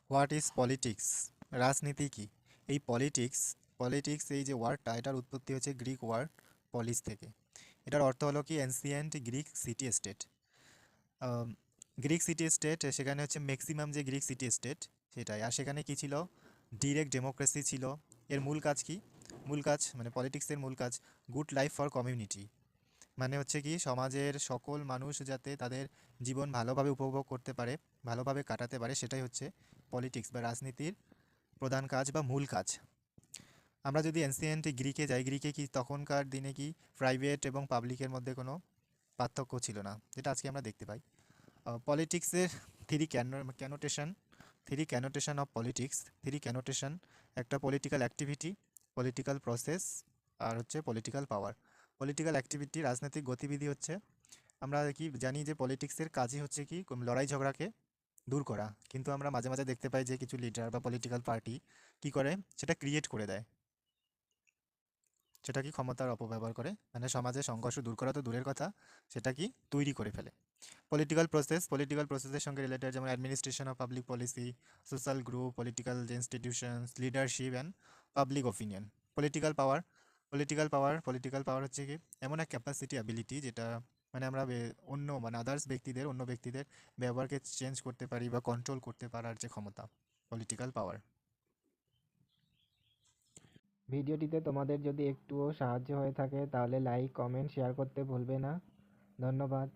What is politics? রাজনীতি কি? এই পলিটিক্স পলিটিক্স এই যে ওয়ার্ডটা, এটার উৎপত্তি হচ্ছে গ্রিক ওয়ার্ড পলিস থেকে। এটার অর্থ হলো কি ancient Greek city state. Greek city state, সেখানে হচ্ছে ম্যাক্সিমাম যে গ্রিক সিটি স্টেট সেটাই। আর সেখানে কি ছিল? ডিরেক্ট ডেমোক্রেসি ছিল। এর মূল কাজ কি? মূল কাজ মানে পলিটিক্সের মূল কাজ গুড লাইফ ফর কমিউনিটি। মানে হচ্ছে কি সমাজের সকল মানুষ যাতে তাদের জীবন ভালোভাবে উপভোগ করতে পারে, ভালোভাবে কাটাতে পারে, সেটাই হচ্ছে পলিটিক্স বা রাজনীতির প্রধান কাজ বা মূল কাজ। আমরা যদি এনসিয়েন্ট গ্রিকে যাই, গ্রিকে কি তখনকার দিনে কি প্রাইভেট এবং পাবলিকের মধ্যে কোনো পার্থক্য ছিল না, যেটা আজকে আমরা দেখতে পাই। পলিটিক্সের three connotation three connotation of politics. Three connotation: একটা পলিটিক্যাল অ্যাক্টিভিটি, পলিটিক্যাল প্রসেস, আর হচ্ছে পলিটিক্যাল পাওয়ার। পলিটিক্যাল অ্যাক্টিভিটি রাজনৈতিক গতিবিধি হচ্ছে। আমরা কি জানি যে পলিটিক্সের কাজই হচ্ছে কি লড়াই ঝগড়াকে দূর করা, কিন্তু আমরা মাঝে মাঝে দেখতে পাই যে কিছু লিডার বা পলিটিক্যাল পার্টি কি করে, সেটা ক্রিয়েট করে দেয়, সেটা কি ক্ষমতার অপব্যবহার করে, মানে সমাজে সংঘর্ষ দূর করা তো দূরের কথা, সেটা কি তৈরি করে ফেলে। পলিটিক্যাল প্রসেসের সঙ্গে রিলেটেড যেমন administration of public policy, social group, political institutions, leadership and public opinion. Political power political পাওয়ার হচ্ছে কি এমন এক ক্যাপাসিটি অ্যাবিলিটি যেটা মানে আমরা অন্য মানে অন্য ব্যক্তিদের ব্যবহারকে চেঞ্জ করতে পারি বা কন্ট্রোল করতে পারার যে ক্ষমতা, পলিটিক্যাল পাওয়ার। ভিডিওটিতে তোমাদের যদি একটুও সাহায্য হয়ে থাকে তাহলে লাইক, কমেন্ট, শেয়ার করতে ভুলবে না। ধন্যবাদ।